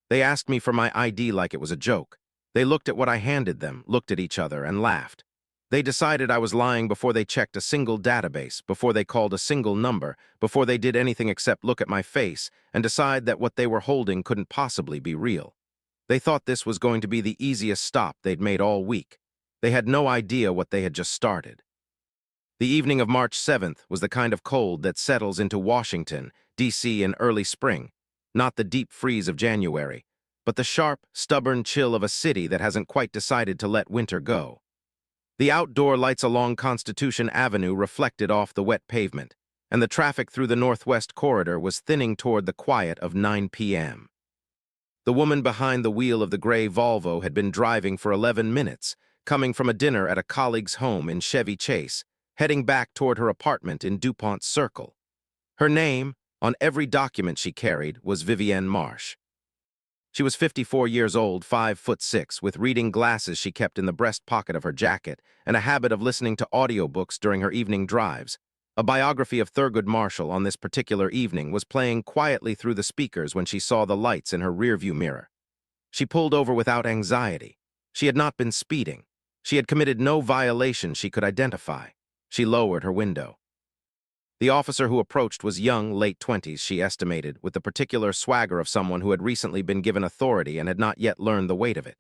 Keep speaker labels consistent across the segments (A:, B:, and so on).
A: They asked me for my ID like it was a joke. They looked at what I handed them, looked at each other, and laughed. They decided I was lying before they checked a single database, before they called a single number, before they did anything except look at my face and decide that what they were holding couldn't possibly be real. They thought this was going to be the easiest stop they'd made all week. They had no idea what they had just started. The evening of March 7th was the kind of cold that settles into Washington, D.C. in early spring, not the deep freeze of January, but the sharp, stubborn chill of a city that hasn't quite decided to let winter go. The outdoor lights along Constitution Avenue reflected off the wet pavement, and the traffic through the Northwest Corridor was thinning toward the quiet of 9 p.m. The woman behind the wheel of the gray Volvo had been driving for 11 minutes, coming from a dinner at a colleague's home in Chevy Chase, heading back toward her apartment in DuPont Circle. Her name, on every document she carried, was Vivienne Marsh. She was 54 years old, 5'6", with reading glasses she kept in the breast pocket of her jacket and a habit of listening to audiobooks during her evening drives. A biography of Thurgood Marshall on this particular evening was playing quietly through the speakers when she saw the lights in her rearview mirror. She pulled over without anxiety. She had not been speeding. She had committed no violation she could identify. She lowered her window. The officer who approached was young, late 20s, she estimated, with the particular swagger of someone who had recently been given authority and had not yet learned the weight of it.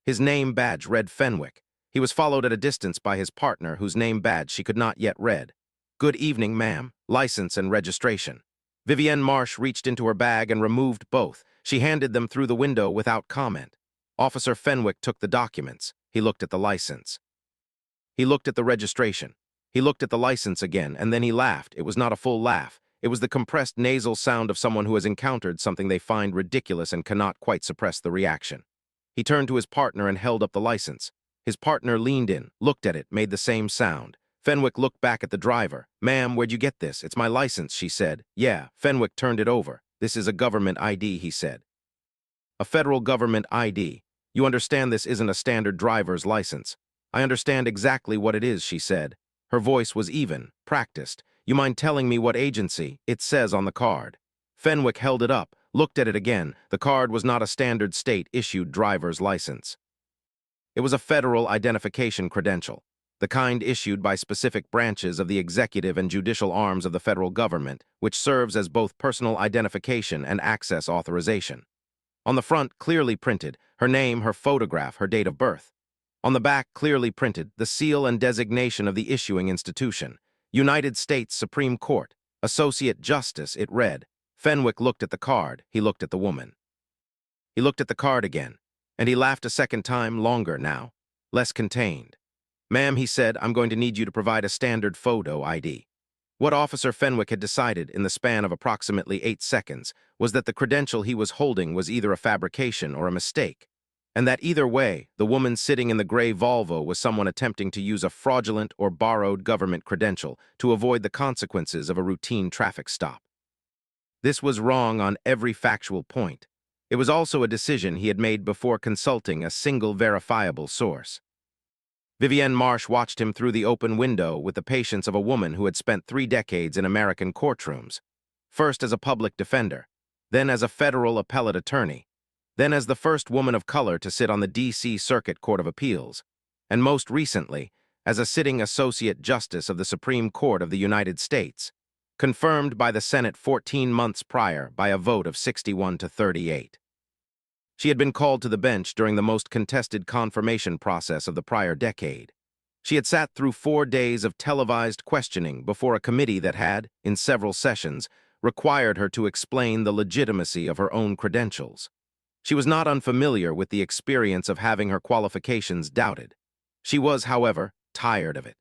A: His name badge read Fenwick. He was followed at a distance by his partner, whose name badge she could not yet read. "Good evening, ma'am. License and registration." Vivienne Marsh reached into her bag and removed both. She handed them through the window without comment. Officer Fenwick took the documents. He looked at the license. He looked at the registration. He looked at the license again, and then he laughed. It was not a full laugh. It was the compressed nasal sound of someone who has encountered something they find ridiculous and cannot quite suppress the reaction. He turned to his partner and held up the license. His partner leaned in, looked at it, made the same sound. Fenwick looked back at the driver. "Ma'am, where'd you get this?" "It's my license," she said. "Yeah." Fenwick turned it over. "This is a government ID," he said. "A federal government ID. You understand this isn't a standard driver's license." "I understand exactly what it is," she said. Her voice was even, practiced. "You mind telling me what agency? It says on the card." Fenwick held it up, looked at it again. The card was not a standard state-issued driver's license. It was a federal identification credential, the kind issued by specific branches of the executive and judicial arms of the federal government, which serves as both personal identification and access authorization. On the front, clearly printed, her name, her photograph, her date of birth. On the back, clearly printed, the seal and designation of the issuing institution. United States Supreme Court, Associate Justice, it read. Fenwick looked at the card. He looked at the woman. He looked at the card again, and he laughed a second time, longer now, less contained. "Ma'am," he said, "I'm going to need you to provide a standard photo ID." What Officer Fenwick had decided in the span of approximately 8 seconds was that the credential he was holding was either a fabrication or a mistake, and that either way, the woman sitting in the gray Volvo was someone attempting to use a fraudulent or borrowed government credential to avoid the consequences of a routine traffic stop. This was wrong on every factual point. It was also a decision he had made before consulting a single verifiable source. Vivienne Marsh watched him through the open window with the patience of a woman who had spent 3 decades in American courtrooms, first as a public defender, then as a federal appellate attorney, then as the first woman of color to sit on the D.C. Circuit Court of Appeals, and most recently, as a sitting Associate Justice of the Supreme Court of the United States, confirmed by the Senate 14 months prior by a vote of 61 to 38. She had been called to the bench during the most contested confirmation process of the prior decade. She had sat through 4 days of televised questioning before a committee that had, in several sessions, required her to explain the legitimacy of her own credentials. She was not unfamiliar with the experience of having her qualifications doubted. She was, however, tired of it.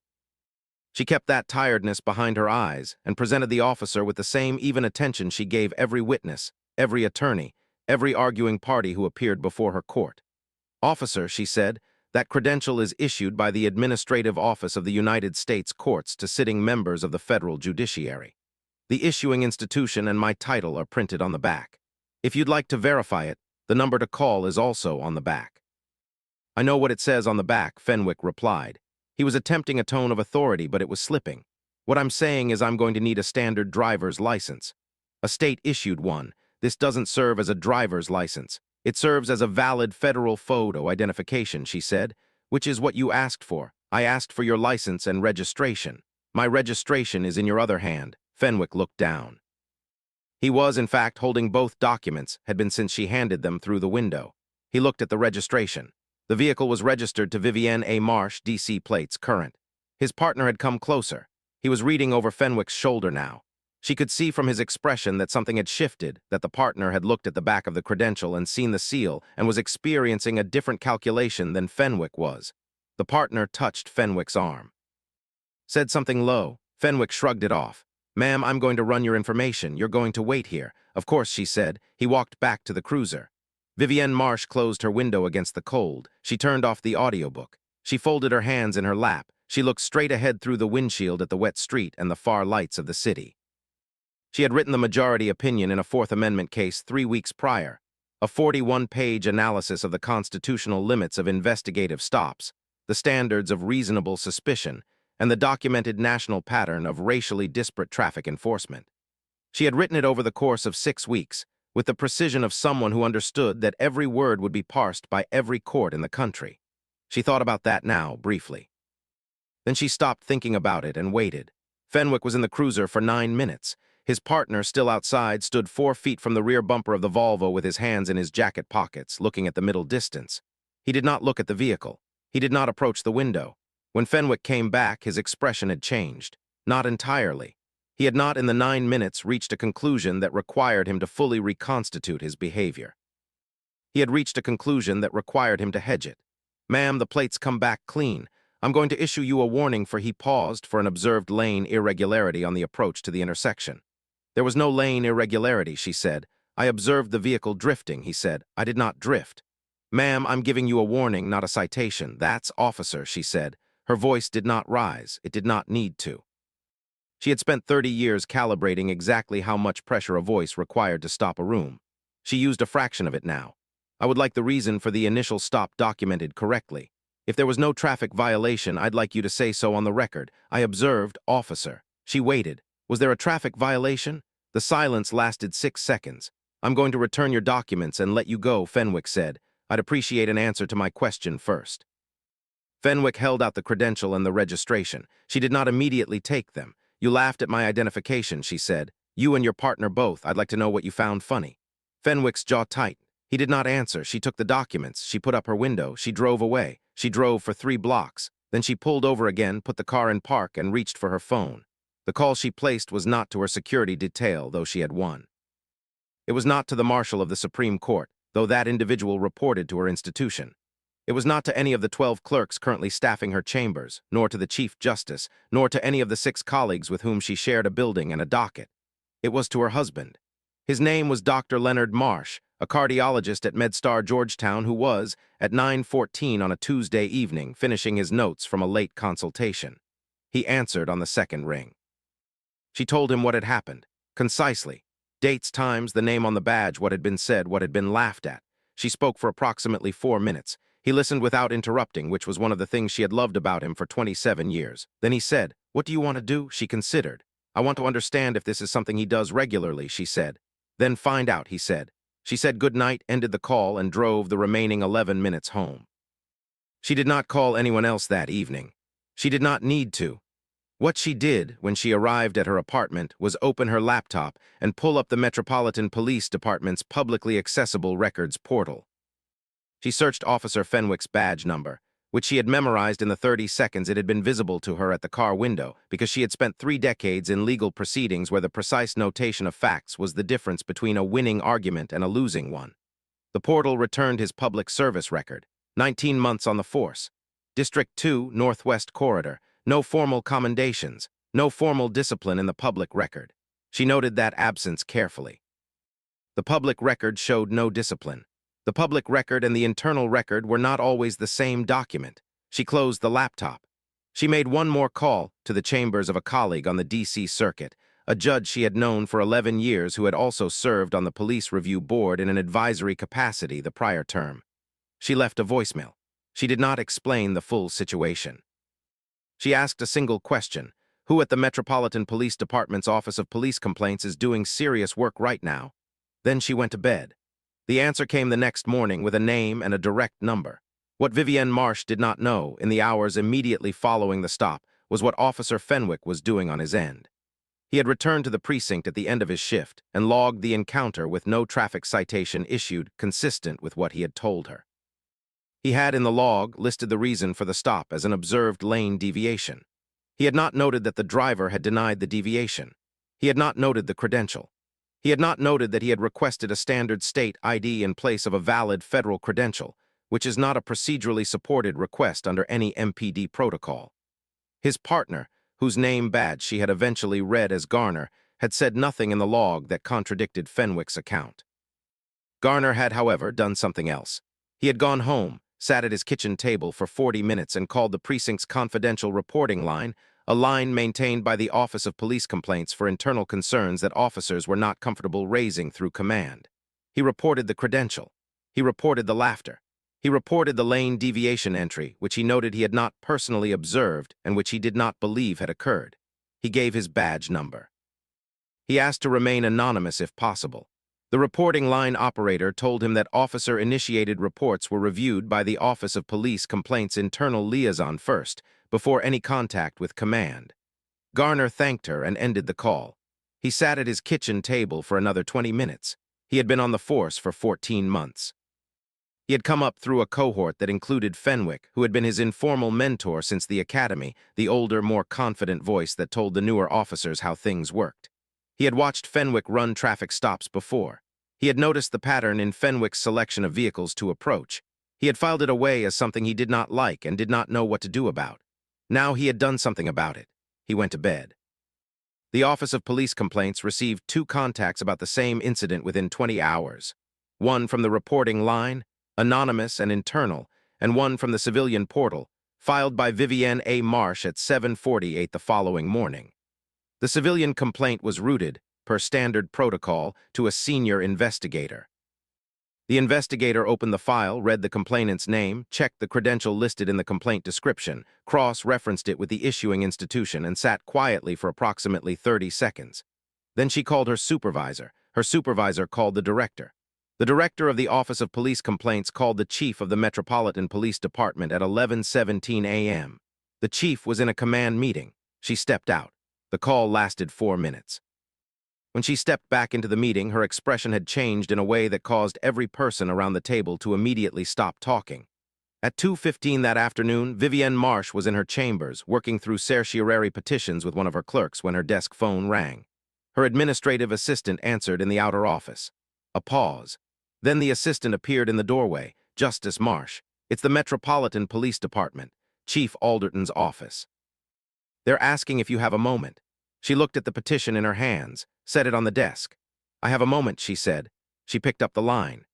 A: She kept that tiredness behind her eyes and presented the officer with the same even attention she gave every witness, every attorney, every arguing party who appeared before her court. "Officer," she said, "that credential is issued by the Administrative Office of the United States Courts to sitting members of the federal judiciary. The issuing institution and my title are printed on the back. If you'd like to verify it, the number to call is also on the back." "I know what it says on the back," Fenwick replied. He was attempting a tone of authority, but it was slipping. "What I'm saying is I'm going to need a standard driver's license. A state-issued one. This doesn't serve as a driver's license. It serves as a valid federal photo identification, she said, which is what you asked for. I asked for your license and registration. My registration is in your other hand. Fenwick looked down. He was, in fact, holding both documents, had been since she handed them through the window. He looked at the registration. The vehicle was registered to Vivienne Marsh, DC plates, current. His partner had come closer. He was reading over Fenwick's shoulder now. She could see from his expression that something had shifted, that the partner had looked at the back of the credential and seen the seal and was experiencing a different calculation than Fenwick was. The partner touched Fenwick's arm. Said something low. Fenwick shrugged it off. "Ma'am, I'm going to run your information. You're going to wait here." "Of course," she said. He walked back to the cruiser. Vivienne Marsh closed her window against the cold. She turned off the audiobook. She folded her hands in her lap. She looked straight ahead through the windshield at the wet street and the far lights of the city. She had written the majority opinion in a Fourth Amendment case 3 weeks prior, a 41-page analysis of the constitutional limits of investigative stops, the standards of reasonable suspicion, and the documented national pattern of racially disparate traffic enforcement. She had written it over the course of 6 weeks, with the precision of someone who understood that every word would be parsed by every court in the country. She thought about that now, briefly. Then she stopped thinking about it and waited. Fenwick was in the cruiser for 9 minutes. His partner, still outside, stood 4 feet from the rear bumper of the Volvo with his hands in his jacket pockets, looking at the middle distance. He did not look at the vehicle. He did not approach the window. When Fenwick came back, his expression had changed. Not entirely. He had not in the 9 minutes reached a conclusion that required him to fully reconstitute his behavior. He had reached a conclusion that required him to hedge it. "Ma'am, the plates come back clean. I'm going to issue you a warning for." He paused for an observed lane irregularity on the approach to the intersection. "There was no lane irregularity," she said. "I observed the vehicle drifting," he said. "I did not drift." "Ma'am, I'm giving you a warning, not a citation." "That's officer," she said. Her voice did not rise. It did not need to. She had spent 30 years calibrating exactly how much pressure a voice required to stop a room. She used a fraction of it now. "I would like the reason for the initial stop documented correctly. If there was no traffic violation, I'd like you to say so on the record. I observed, officer." She waited. Was there a traffic violation? The silence lasted 6 seconds. "I'm going to return your documents and let you go," Fenwick said. "I'd appreciate an answer to my question first." Fenwick held out the credential and the registration. She did not immediately take them. "You laughed at my identification," she said. "You and your partner both. I'd like to know what you found funny." Fenwick's jaw tightened. He did not answer. She took the documents. She put up her window. She drove away. She drove for 3 blocks. Then she pulled over again, put the car in park, and reached for her phone. The call she placed was not to her security detail, though she had one. It was not to the Marshal of the Supreme Court, though that individual reported to her institution. It was not to any of the 12 clerks currently staffing her chambers, nor to the Chief Justice, nor to any of the 6 colleagues with whom she shared a building and a docket. It was to her husband. His name was Dr. Leonard Marsh, a cardiologist at MedStar Georgetown who was, at 9:14 on a Tuesday evening, finishing his notes from a late consultation. He answered on the second ring. She told him what had happened, concisely. Dates, times, the name on the badge, what had been said, what had been laughed at. She spoke for approximately 4 minutes. He listened without interrupting, which was one of the things she had loved about him for 27 years. Then he said, "What do you want to do?" She considered. "I want to understand if this is something he does regularly," she said. "Then find out," he said. She said good night, ended the call, and drove the remaining 11 minutes home. She did not call anyone else that evening. She did not need to. What she did when she arrived at her apartment was open her laptop and pull up the Metropolitan Police Department's publicly accessible records portal. She searched Officer Fenwick's badge number, which she had memorized in the 30 seconds it had been visible to her at the car window, because she had spent 3 decades in legal proceedings where the precise notation of facts was the difference between a winning argument and a losing one. The portal returned his public service record, 19 months on the force. District 2, Northwest Corridor, no formal commendations, no formal discipline in the public record. She noted that absence carefully. The public record showed no discipline. The public record and the internal record were not always the same document. She closed the laptop. She made one more call to the chambers of a colleague on the D.C. Circuit, a judge she had known for 11 years who had also served on the Police Review Board in an advisory capacity the prior term. She left a voicemail. She did not explain the full situation. She asked a single question: who at the Metropolitan Police Department's Office of Police Complaints is doing serious work right now? Then she went to bed. The answer came the next morning with a name and a direct number. What Vivienne Marsh did not know, in the hours immediately following the stop, was what Officer Fenwick was doing on his end. He had returned to the precinct at the end of his shift and logged the encounter with no traffic citation issued consistent with what he had told her. He had, in the log, listed the reason for the stop as an observed lane deviation. He had not noted that the driver had denied the deviation. He had not noted the credential. He had not noted that he had requested a standard state ID in place of a valid federal credential, which is not a procedurally supported request under any MPD protocol. His partner, whose name badge she had eventually read as Garner, had said nothing in the log that contradicted Fenwick's account. Garner had, however, done something else. He had gone home, sat at his kitchen table for 40 minutes and called the precinct's confidential reporting line, a line maintained by the Office of Police Complaints for internal concerns that officers were not comfortable raising through command. He reported the credential. He reported the laughter. He reported the lane deviation entry, which he noted he had not personally observed and which he did not believe had occurred. He gave his badge number. He asked to remain anonymous if possible. The reporting line operator told him that officer-initiated reports were reviewed by the Office of Police Complaints internal liaison first, before any contact with command. Garner thanked her and ended the call. He sat at his kitchen table for another 20 minutes. He had been on the force for 14 months. He had come up through a cohort that included Fenwick, who had been his informal mentor since the academy, the older, more confident voice that told the newer officers how things worked. He had watched Fenwick run traffic stops before. He had noticed the pattern in Fenwick's selection of vehicles to approach. He had filed it away as something he did not like and did not know what to do about. Now he had done something about it. He went to bed. The Office of Police Complaints received 2 contacts about the same incident within 20 hours. One from the reporting line, anonymous and internal, and one from the civilian portal, filed by Vivienne A. Marsh at 7:48 the following morning. The civilian complaint was routed, per standard protocol, to a senior investigator. The investigator opened the file, read the complainant's name, checked the credential listed in the complaint description, cross-referenced it with the issuing institution, and sat quietly for approximately 30 seconds. Then she called her supervisor. Her supervisor called the director. The director of the Office of Police Complaints called the chief of the Metropolitan Police Department at 11:17 a.m. The chief was in a command meeting. She stepped out. The call lasted 4 minutes. When she stepped back into the meeting, her expression had changed in a way that caused every person around the table to immediately stop talking. At 2:15 that afternoon, Vivienne Marsh was in her chambers, working through certiorari petitions with one of her clerks when her desk phone rang. Her administrative assistant answered in the outer office. A pause. Then the assistant appeared in the doorway. Justice Marsh. It's the Metropolitan Police Department, Chief Alderton's office. They're asking if you have a moment. She looked at the petition in her hands, set it on the desk. I have a moment, she said. She picked up the line.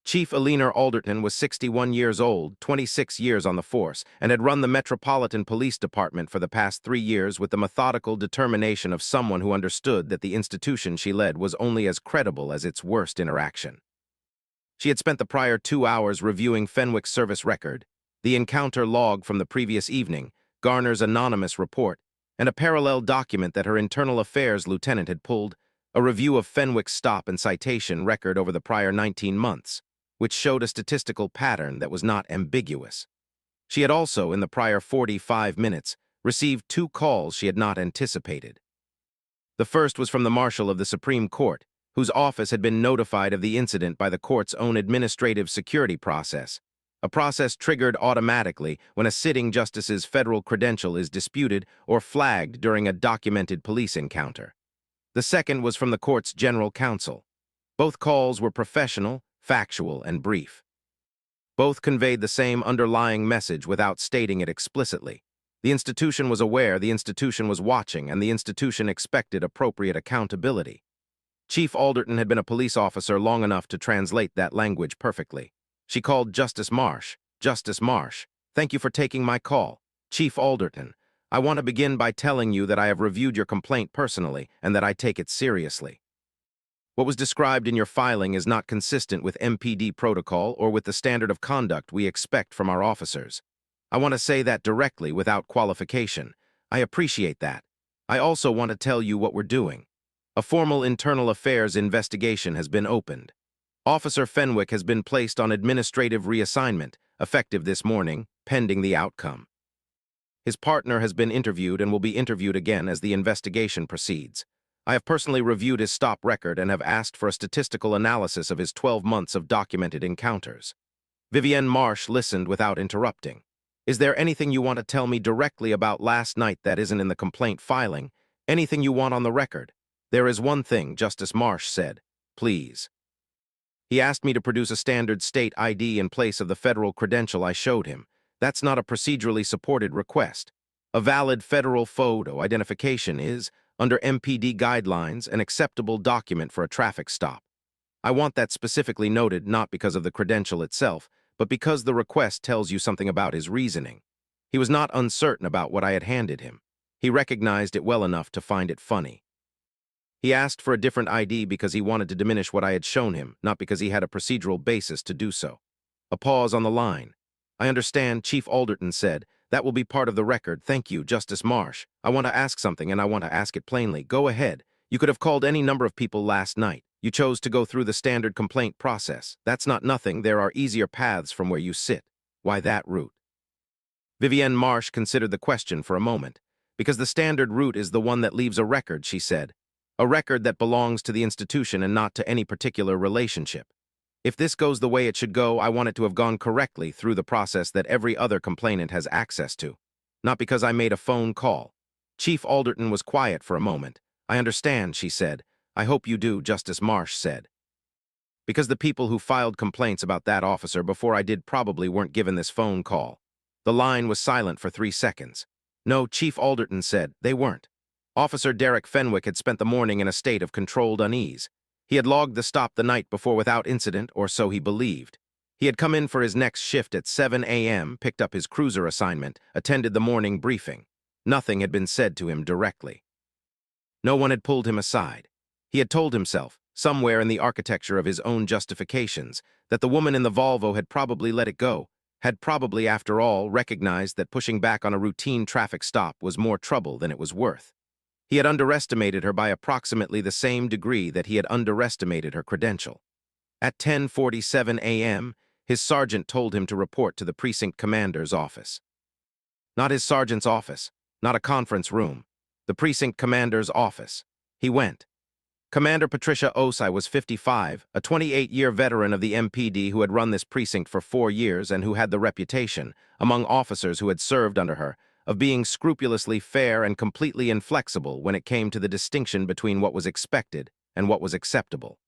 A: Chief Eleanor Alderton was 61 years old, 26 years on the force, and had run the Metropolitan Police Department for the past 3 years with the methodical determination of someone who understood that the institution she led was only as credible as its worst interaction. She had spent the prior 2 hours reviewing Fenwick's service record, the encounter log from the previous evening, Garner's anonymous report, and a parallel document that her internal affairs lieutenant had pulled, a review of Fenwick's stop and citation record over the prior 19 months, which showed a statistical pattern that was not ambiguous. She had also, in the prior 45 minutes, received 2 calls she had not anticipated. The first was from the Marshal of the Supreme Court, whose office had been notified of the incident by the court's own administrative security process, a process triggered automatically when a sitting justice's federal credential is disputed or flagged during a documented police encounter. The second was from the court's general counsel. Both calls were professional, factual, and brief. Both conveyed the same underlying message without stating it explicitly. The institution was aware, the institution was watching, and the institution expected appropriate accountability. Chief Alderton had been a police officer long enough to translate that language perfectly. She called Justice Marsh. Justice Marsh, thank you for taking my call. Chief Alderton, I want to begin by telling you that I have reviewed your complaint personally and that I take it seriously. What was described in your filing is not consistent with MPD protocol or with the standard of conduct we expect from our officers. I want to say that directly without qualification. I appreciate that. I also want to tell you what we're doing. A formal internal affairs investigation has been opened. Officer Fenwick has been placed on administrative reassignment, effective this morning, pending the outcome. His partner has been interviewed and will be interviewed again as the investigation proceeds. I have personally reviewed his stop record and have asked for a statistical analysis of his 12 months of documented encounters. Vivienne Marsh listened without interrupting. Is there anything you want to tell me directly about last night that isn't in the complaint filing? Anything you want on the record? There is one thing, Justice Marsh said. Please. He asked me to produce a standard state ID in place of the federal credential I showed him. That's not a procedurally supported request. A valid federal photo identification is, under MPD guidelines, an acceptable document for a traffic stop. I want that specifically noted not because of the credential itself, but because the request tells you something about his reasoning. He was not uncertain about what I had handed him. He recognized it well enough to find it funny. He asked for a different ID because he wanted to diminish what I had shown him, not because he had a procedural basis to do so. A pause on the line. I understand, Chief Alderton said. That will be part of the record. Thank you, Justice Marsh. I want to ask something, and I want to ask it plainly. Go ahead. You could have called any number of people last night. You chose to go through the standard complaint process. That's not nothing. There are easier paths from where you sit. Why that route? Vivienne Marsh considered the question for a moment. Because the standard route is the one that leaves a record, she said. A record that belongs to the institution and not to any particular relationship. If this goes the way it should go, I want it to have gone correctly through the process that every other complainant has access to. Not because I made a phone call. Chief Alderton was quiet for a moment. I understand, she said. I hope you do, Justice Marsh said. Because the people who filed complaints about that officer before I did probably weren't given this phone call. The line was silent for 3 seconds. No, Chief Alderton said, they weren't. Officer Derek Fenwick had spent the morning in a state of controlled unease. He had logged the stop the night before without incident, or so he believed. He had come in for his next shift at 7 a.m., picked up his cruiser assignment, attended the morning briefing. Nothing had been said to him directly. No one had pulled him aside. He had told himself, somewhere in the architecture of his own justifications, that the woman in the Volvo had probably let it go, had probably, after all, recognized that pushing back on a routine traffic stop was more trouble than it was worth. He had underestimated her by approximately the same degree that he had underestimated her credential. At 10:47 a.m., his sergeant told him to report to the precinct commander's office. Not his sergeant's office, not a conference room, the precinct commander's office. He went. Commander Patricia Osai was 55, a 28-year veteran of the MPD who had run this precinct for 4 years and who had the reputation, among officers who had served under her, of being scrupulously fair and completely inflexible when it came to the distinction between what was expected and what was acceptable.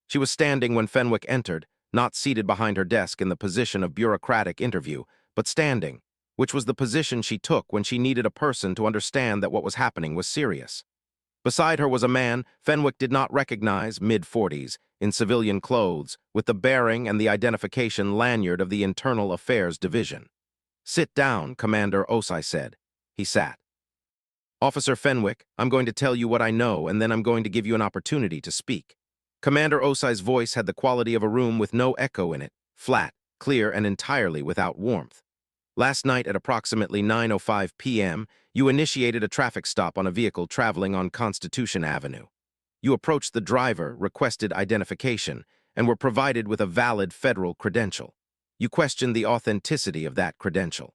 A: She was standing when Fenwick entered, not seated behind her desk in the position of bureaucratic interview, but standing, which was the position she took when she needed a person to understand that what was happening was serious. Beside her was a man Fenwick did not recognize, mid-40s, in civilian clothes, with the bearing and the identification lanyard of the Internal Affairs Division. Sit down, Commander Osai said. He sat. Officer Fenwick, I'm going to tell you what I know, and then I'm going to give you an opportunity to speak. Commander Osai's voice had the quality of a room with no echo in it, flat, clear, and entirely without warmth. Last night at approximately 9:05 p.m., you initiated a traffic stop on a vehicle traveling on Constitution Avenue. You approached the driver, requested identification, and were provided with a valid federal credential. You questioned the authenticity of that credential.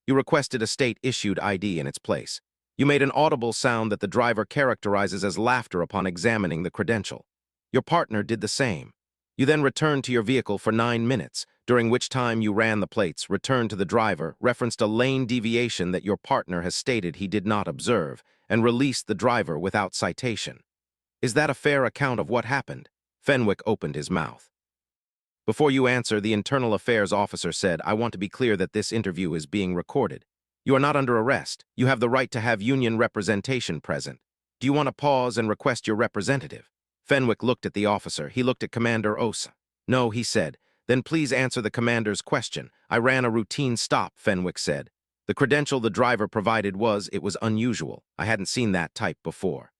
A: You requested a state-issued ID in its place. You made an audible sound that the driver characterizes as laughter upon examining the credential. Your partner did the same. You then returned to your vehicle for 9 minutes, during which time you ran the plates, returned to the driver, referenced a lane deviation that your partner has stated he did not observe, and released the driver without citation. Is that a fair account of what happened? Fenwick opened his mouth. Before you answer, the Internal Affairs officer said, I want to be clear that this interview is being recorded. You are not under arrest. You have the right to have union representation present. Do you want to pause and request your representative? Fenwick looked at the officer. He looked at Commander Osai. No, he said. Then please answer the commander's question. I ran a routine stop, Fenwick said. The credential the driver provided it was unusual. I hadn't seen that type before.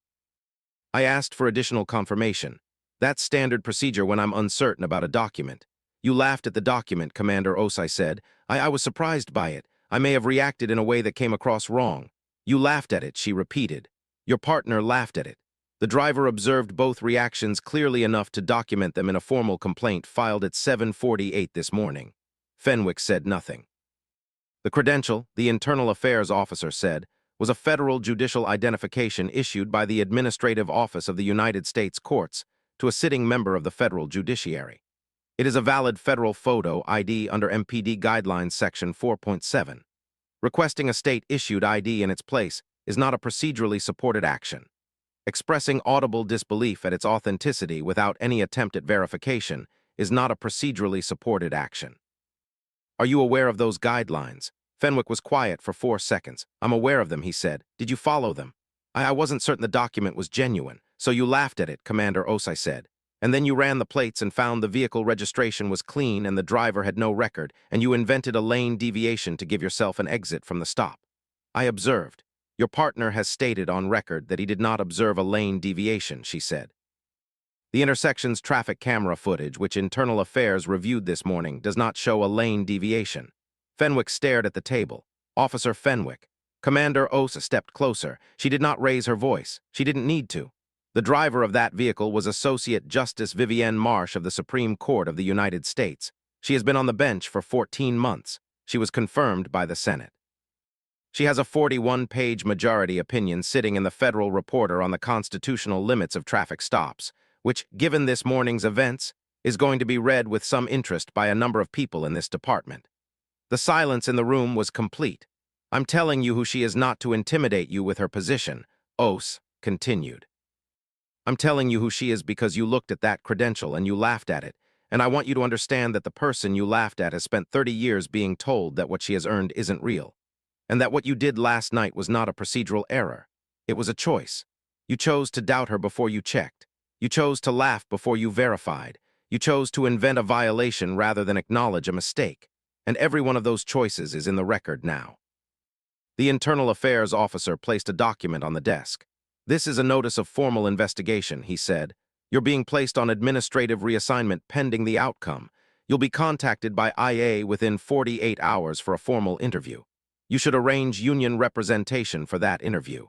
A: I asked for additional confirmation. That's standard procedure when I'm uncertain about a document. You laughed at the document, Commander Osai said. I was surprised by it. I may have reacted in a way that came across wrong. You laughed at it, she repeated. Your partner laughed at it. The driver observed both reactions clearly enough to document them in a formal complaint filed at 7:48 this morning. Fenwick said nothing. The credential, the internal affairs officer said, was a federal judicial identification issued by the Administrative Office of the United States Courts to a sitting member of the federal judiciary. It is a valid federal photo ID under MPD Guidelines Section 4.7. Requesting a state-issued ID in its place is not a procedurally supported action. Expressing audible disbelief at its authenticity without any attempt at verification is not a procedurally supported action. Are you aware of those guidelines? Fenwick was quiet for 4 seconds. I'm aware of them, he said. Did you follow them? I wasn't certain the document was genuine, so you laughed at it, Commander Osai said. And then you ran the plates and found the vehicle registration was clean and the driver had no record, and you invented a lane deviation to give yourself an exit from the stop. I observed. Your partner has stated on record that he did not observe a lane deviation, she said. The intersection's traffic camera footage, which Internal Affairs reviewed this morning, does not show a lane deviation. Fenwick stared at the table. Officer Fenwick. Commander Osa stepped closer. She did not raise her voice. She didn't need to. The driver of that vehicle was Associate Justice Vivienne Marsh of the Supreme Court of the United States. She has been on the bench for 14 months. She was confirmed by the Senate. She has a 41-page majority opinion sitting in the Federal Reporter on the constitutional limits of traffic stops, which, given this morning's events, is going to be read with some interest by a number of people in this department. The silence in the room was complete. I'm telling you who she is not to intimidate you with her position, Os continued. I'm telling you who she is because you looked at that credential and you laughed at it, and I want you to understand that the person you laughed at has spent 30 years being told that what she has earned isn't real, and that what you did last night was not a procedural error. It was a choice. You chose to doubt her before you checked. You chose to laugh before you verified. You chose to invent a violation rather than acknowledge a mistake, and every one of those choices is in the record now. The Internal Affairs officer placed a document on the desk. This is a notice of formal investigation, he said. You're being placed on administrative reassignment pending the outcome. You'll be contacted by IA within 48 hours for a formal interview. You should arrange union representation for that interview.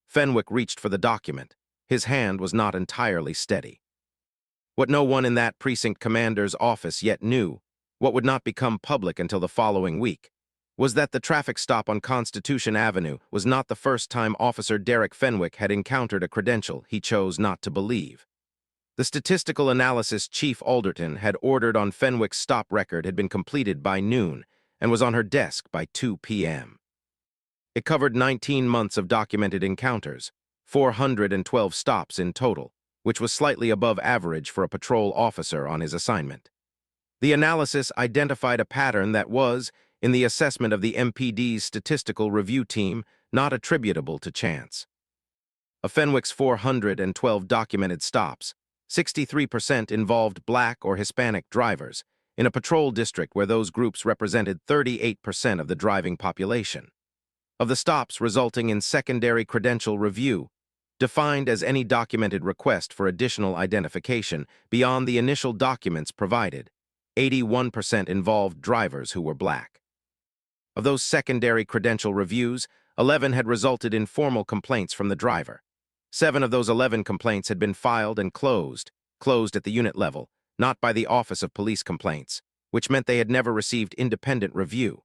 A: Fenwick reached for the document. His hand was not entirely steady. What no one in that precinct commander's office yet knew, what would not become public until the following week, was that the traffic stop on Constitution Avenue was not the first time Officer Derek Fenwick had encountered a credential he chose not to believe. The statistical analysis Chief Alderton had ordered on Fenwick's stop record had been completed by noon and was on her desk by 2 p.m. It covered 19 months of documented encounters, 412 stops in total, which was slightly above average for a patrol officer on his assignment. The analysis identified a pattern that was, in the assessment of the MPD's statistical review team, not attributable to chance. Of Fenwick's 412 documented stops, 63% involved Black or Hispanic drivers, in a patrol district where those groups represented 38% of the driving population. Of the stops resulting in secondary credential review, defined as any documented request for additional identification beyond the initial documents provided, 81% involved drivers who were Black. Of those secondary credential reviews, 11 had resulted in formal complaints from the driver. 7 of those 11 complaints had been filed and closed at the unit level, not by the Office of Police Complaints, which meant they had never received independent review.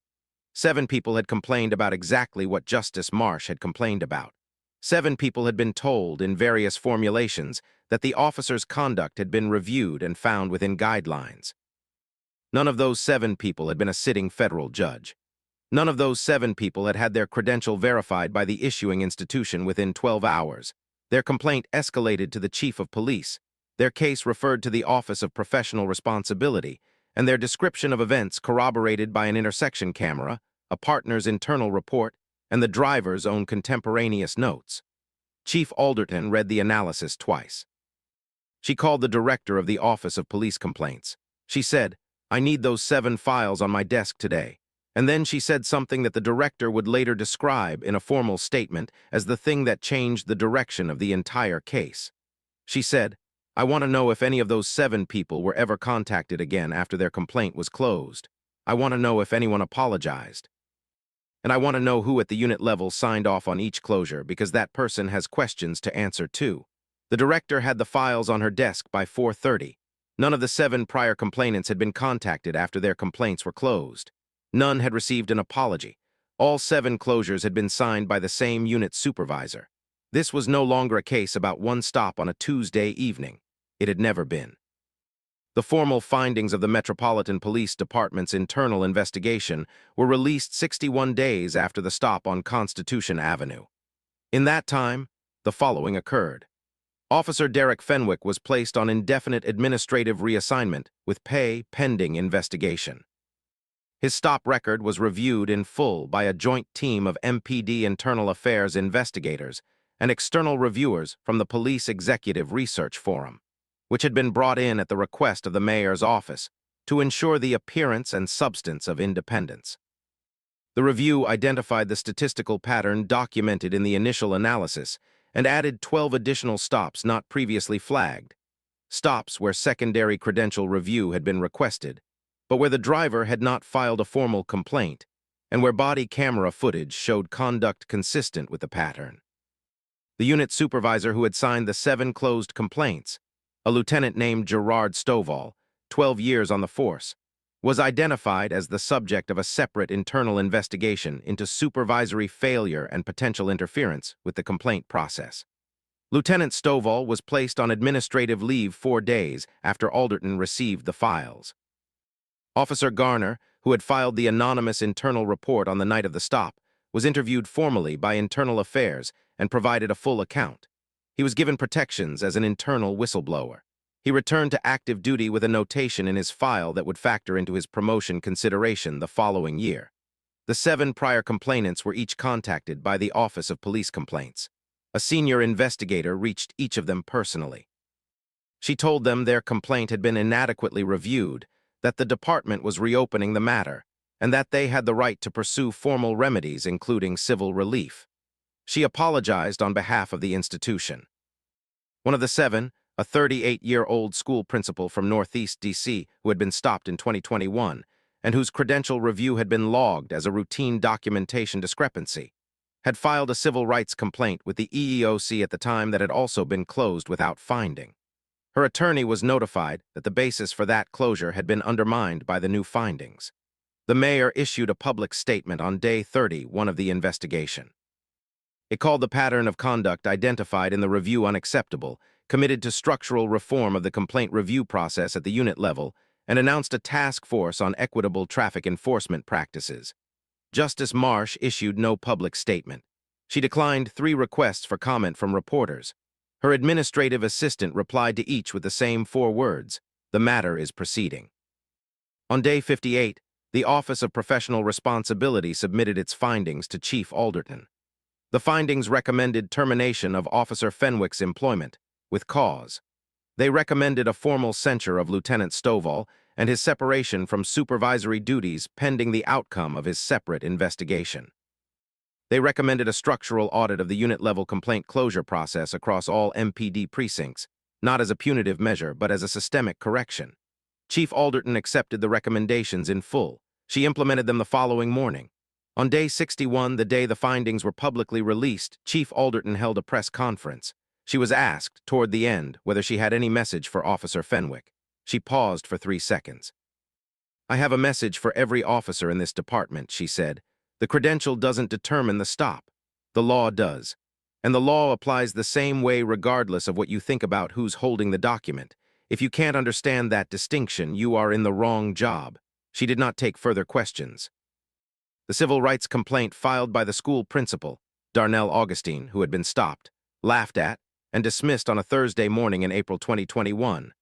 A: 7 people had complained about exactly what Justice Marsh had complained about. 7 people had been told in various formulations that the officer's conduct had been reviewed and found within guidelines. None of those 7 people had been a sitting federal judge. None of those 7 people had had their credential verified by the issuing institution within 12 hours. Their complaint escalated to the chief of police. Their case referred to the Office of Professional Responsibility, and their description of events corroborated by an intersection camera, a partner's internal report, and the driver's own contemporaneous notes. Chief Alderton read the analysis twice. She called the director of the Office of Police Complaints. She said, "I need those 7 files on my desk today." And then she said something that the director would later describe in a formal statement as the thing that changed the direction of the entire case. She said, "I want to know if any of those 7 people were ever contacted again after their complaint was closed. I want to know if anyone apologized. And I want to know who at the unit level signed off on each closure because that person has questions to answer too." The director had the files on her desk by 4:30. None of the 7 prior complainants had been contacted after their complaints were closed. None had received an apology. All 7 closures had been signed by the same unit supervisor. This was no longer a case about one stop on a Tuesday evening. It had never been. The formal findings of the Metropolitan Police Department's internal investigation were released 61 days after the stop on Constitution Avenue. In that time, the following occurred. Officer Derek Fenwick was placed on indefinite administrative reassignment with pay pending investigation. His stop record was reviewed in full by a joint team of MPD Internal Affairs investigators and external reviewers from the Police Executive Research Forum, which had been brought in at the request of the mayor's office to ensure the appearance and substance of independence. The review identified the statistical pattern documented in the initial analysis and added 12 additional stops not previously flagged, stops where secondary credential review had been requested, but where the driver had not filed a formal complaint, and where body camera footage showed conduct consistent with the pattern. The unit supervisor who had signed the 7 closed complaints, a lieutenant named Gerard Stovall, 12 years on the force, was identified as the subject of a separate internal investigation into supervisory failure and potential interference with the complaint process. Lieutenant Stovall was placed on administrative leave 4 days after Alderton received the files. Officer Garner, who had filed the anonymous internal report on the night of the stop, was interviewed formally by Internal Affairs and provided a full account. He was given protections as an internal whistleblower. He returned to active duty with a notation in his file that would factor into his promotion consideration the following year. The 7 prior complainants were each contacted by the Office of Police Complaints. A senior investigator reached each of them personally. She told them their complaint had been inadequately reviewed, that the department was reopening the matter, and that they had the right to pursue formal remedies, including civil relief. She apologized on behalf of the institution. One of the 7, a 38-year-old school principal from Northeast D.C. who had been stopped in 2021 and whose credential review had been logged as a routine documentation discrepancy, had filed a civil rights complaint with the EEOC at the time that had also been closed without finding. Her attorney was notified that the basis for that closure had been undermined by the new findings. The mayor issued a public statement on day 31 of the investigation. It called the pattern of conduct identified in the review unacceptable, committed to structural reform of the complaint review process at the unit level, and announced a task force on equitable traffic enforcement practices. Justice Marsh issued no public statement. She declined 3 requests for comment from reporters. Her administrative assistant replied to each with the same 4 words: "The matter is proceeding." On day 58, the Office of Professional Responsibility submitted its findings to Chief Alderton. The findings recommended termination of Officer Fenwick's employment, with cause. They recommended a formal censure of Lieutenant Stovall and his separation from supervisory duties pending the outcome of his separate investigation. They recommended a structural audit of the unit-level complaint closure process across all MPD precincts, not as a punitive measure but as a systemic correction. Chief Alderton accepted the recommendations in full. She implemented them the following morning. On day 61, the day the findings were publicly released, Chief Alderton held a press conference. She was asked, toward the end, whether she had any message for Officer Fenwick. She paused for 3 seconds. "I have a message for every officer in this department," she said. "The credential doesn't determine the stop. The law does. And the law applies the same way regardless of what you think about who's holding the document. If you can't understand that distinction, you are in the wrong job." She did not take further questions. The civil rights complaint filed by the school principal, Darnell Augustine, who had been stopped, laughed at, and dismissed on a Thursday morning in April 2021,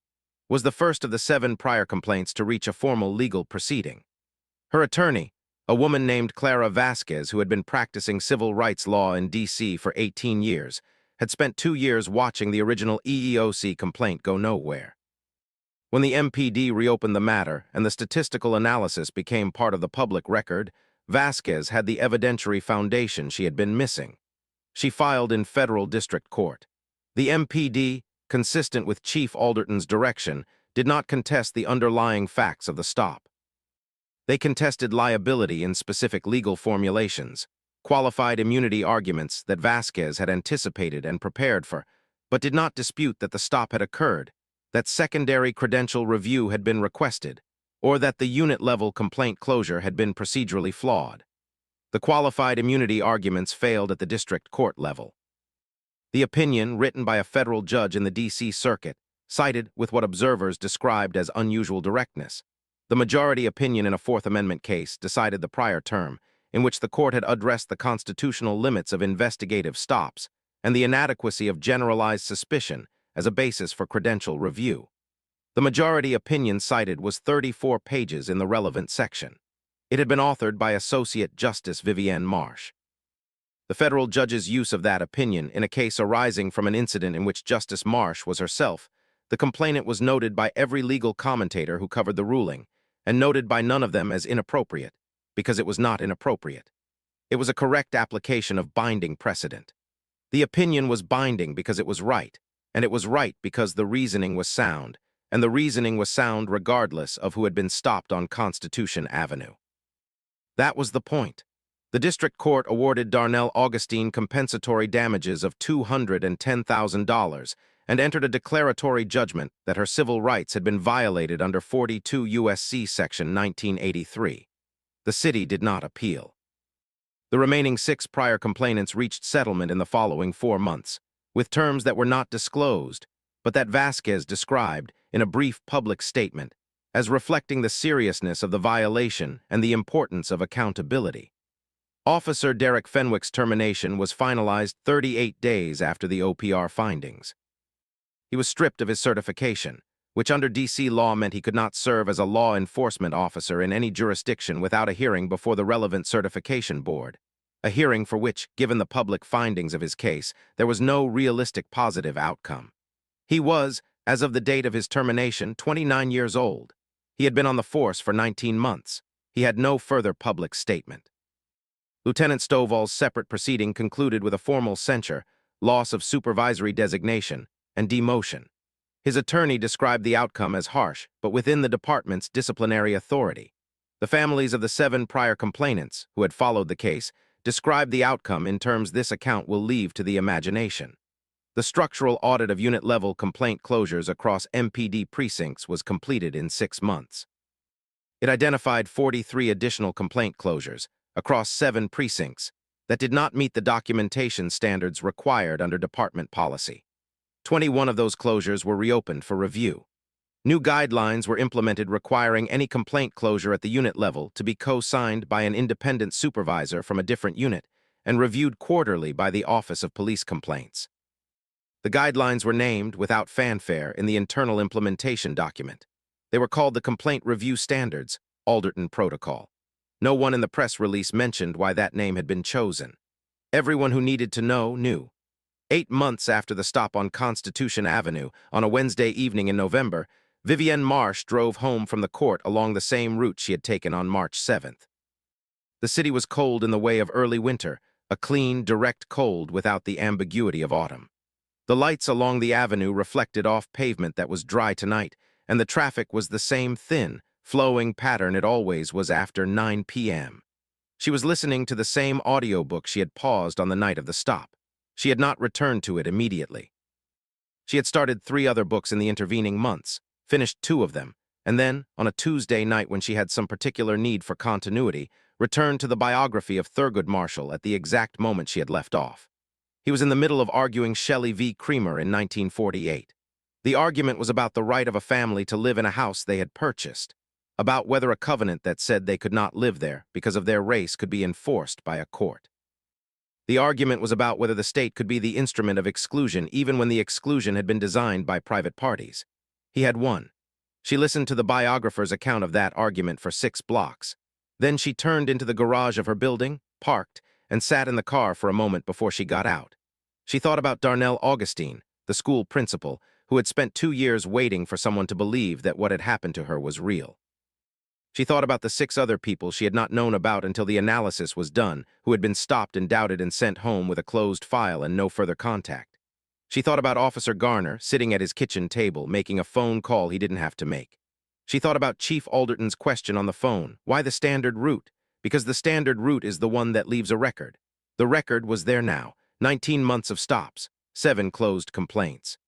A: was the first of the 7 prior complaints to reach a formal legal proceeding. Her attorney, a woman named Clara Vasquez, who had been practicing civil rights law in D.C. for 18 years, had spent 2 years watching the original EEOC complaint go nowhere. When the MPD reopened the matter and the statistical analysis became part of the public record, Vasquez had the evidentiary foundation she had been missing. She filed in federal district court. The MPD, consistent with Chief Alderton's direction, did not contest the underlying facts of the stop. They contested liability in specific legal formulations, qualified immunity arguments that Vasquez had anticipated and prepared for, but did not dispute that the stop had occurred, that secondary credential review had been requested, or that the unit-level complaint closure had been procedurally flawed. The qualified immunity arguments failed at the district court level. The opinion, written by a federal judge in the D.C. Circuit, cited with what observers described as unusual directness. The majority opinion in a Fourth Amendment case decided the prior term, in which the court had addressed the constitutional limits of investigative stops and the inadequacy of generalized suspicion as a basis for credential review. The majority opinion cited was 34 pages in the relevant section. It had been authored by Associate Justice Vivienne Marsh. The federal judge's use of that opinion in a case arising from an incident in which Justice Marsh was herself, the complainant was noted by every legal commentator who covered the ruling, and noted by none of them as inappropriate, because it was not inappropriate. It was a correct application of binding precedent. The opinion was binding because it was right, and it was right because the reasoning was sound, and the reasoning was sound regardless of who had been stopped on Constitution Avenue. That was the point. The district court awarded Darnell Augustine compensatory damages of $210,000 and entered a declaratory judgment that her civil rights had been violated under 42 U.S.C. Section 1983. The city did not appeal. The remaining 6 prior complainants reached settlement in the following 4 months, with terms that were not disclosed, but that Vasquez described in a brief public statement as reflecting the seriousness of the violation and the importance of accountability. Officer Derek Fenwick's termination was finalized 38 days after the OPR findings. He was stripped of his certification, which under D.C. law meant he could not serve as a law enforcement officer in any jurisdiction without a hearing before the relevant certification board, a hearing for which, given the public findings of his case, there was no realistic positive outcome. He was, as of the date of his termination, 29 years old. He had been on the force for 19 months. He had no further public statement. Lieutenant Stovall's separate proceeding concluded with a formal censure, loss of supervisory designation, and demotion. His attorney described the outcome as harsh, but within the department's disciplinary authority. The families of the 7 prior complainants, who had followed the case, described the outcome in terms this account will leave to the imagination. The structural audit of unit-level complaint closures across MPD precincts was completed in 6 months. It identified 43 additional complaint closures across 7 precincts that did not meet the documentation standards required under department policy. 21 of those closures were reopened for review. New guidelines were implemented requiring any complaint closure at the unit level to be co-signed by an independent supervisor from a different unit and reviewed quarterly by the Office of Police Complaints. The guidelines were named, without fanfare, in the internal implementation document. They were called the Complaint Review Standards, Alderton Protocol. No one in the press release mentioned why that name had been chosen. Everyone who needed to know knew. 8 months after the stop on Constitution Avenue, on a Wednesday evening in November, Vivienne Marsh drove home from the court along the same route she had taken on March 7th. The city was cold in the way of early winter, a clean, direct cold without the ambiguity of autumn. The lights along the avenue reflected off pavement that was dry tonight, and the traffic was the same thin, flowing pattern it always was after 9 p.m. She was listening to the same audiobook she had paused on the night of the stop. She had not returned to it immediately. She had started 3 other books in the intervening months, finished 2 of them, and then, on a Tuesday night when she had some particular need for continuity, returned to the biography of Thurgood Marshall at the exact moment she had left off. He was in the middle of arguing Shelley v. Creamer in 1948. The argument was about the right of a family to live in a house they had purchased, about whether a covenant that said they could not live there because of their race could be enforced by a court. The argument was about whether the state could be the instrument of exclusion even when the exclusion had been designed by private parties. He had won. She listened to the biographer's account of that argument for 6 blocks. Then she turned into the garage of her building, parked, and sat in the car for a moment before she got out. She thought about Darnell Augustine, the school principal, who had spent 2 years waiting for someone to believe that what had happened to her was real. She thought about the 6 other people she had not known about until the analysis was done, who had been stopped and doubted and sent home with a closed file and no further contact. She thought about Officer Garner sitting at his kitchen table making a phone call he didn't have to make. She thought about Chief Alderton's question on the phone, why the standard route? Because the standard route is the one that leaves a record. The record was there now, 19 months of stops, 7 closed complaints.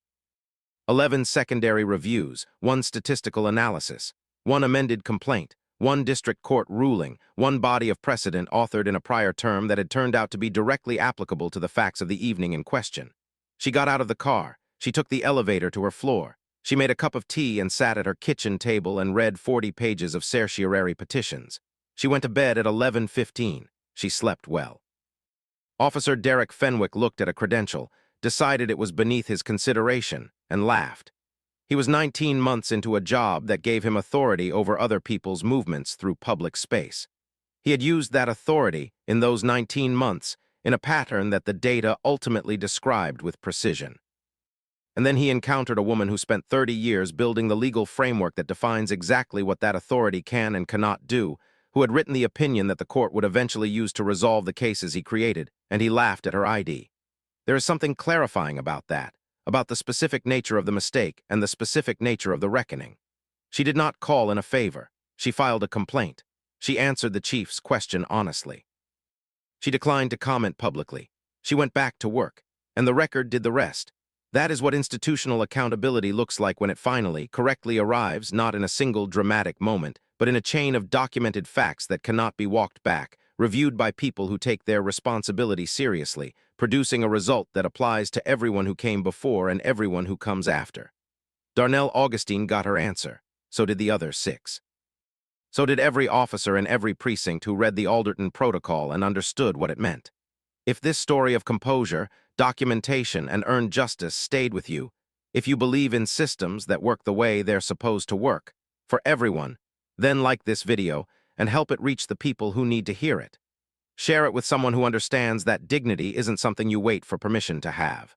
A: 11 secondary reviews, 1 statistical analysis, 1 amended complaint, 1 district court ruling, 1 body of precedent authored in a prior term that had turned out to be directly applicable to the facts of the evening in question. She got out of the car. She took the elevator to her floor. She made a cup of tea and sat at her kitchen table and read 40 pages of certiorari petitions. She went to bed at 11:15. She slept well. Officer Derek Fenwick looked at a credential, decided it was beneath his consideration, and laughed. He was 19 months into a job that gave him authority over other people's movements through public space. He had used that authority in those 19 months in a pattern that the data ultimately described with precision. And then he encountered a woman who spent 30 years building the legal framework that defines exactly what that authority can and cannot do, who had written the opinion that the court would eventually use to resolve the cases he created, and he laughed at her ID. There is something clarifying about that, about the specific nature of the mistake and the specific nature of the reckoning. She did not call in a favor. She filed a complaint. She answered the chief's question honestly. She declined to comment publicly. She went back to work, and the record did the rest. That is what institutional accountability looks like when it finally, correctly arrives, not in a single dramatic moment, but in a chain of documented facts that cannot be walked back, reviewed by people who take their responsibility seriously, producing a result that applies to everyone who came before and everyone who comes after. Darnell Augustine got her answer. So did the other 6. So did every officer in every precinct who read the Alderton Protocol and understood what it meant. If this story of composure, documentation, and earned justice stayed with you, if you believe in systems that work the way they're supposed to work, for everyone, then like this video and help it reach the people who need to hear it. Share it with someone who understands that dignity isn't something you wait for permission to have.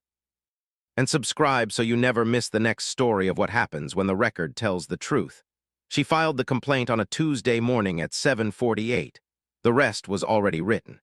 A: And subscribe so you never miss the next story of what happens when the record tells the truth. She filed the complaint on a Tuesday morning at 7:48. The rest was already written.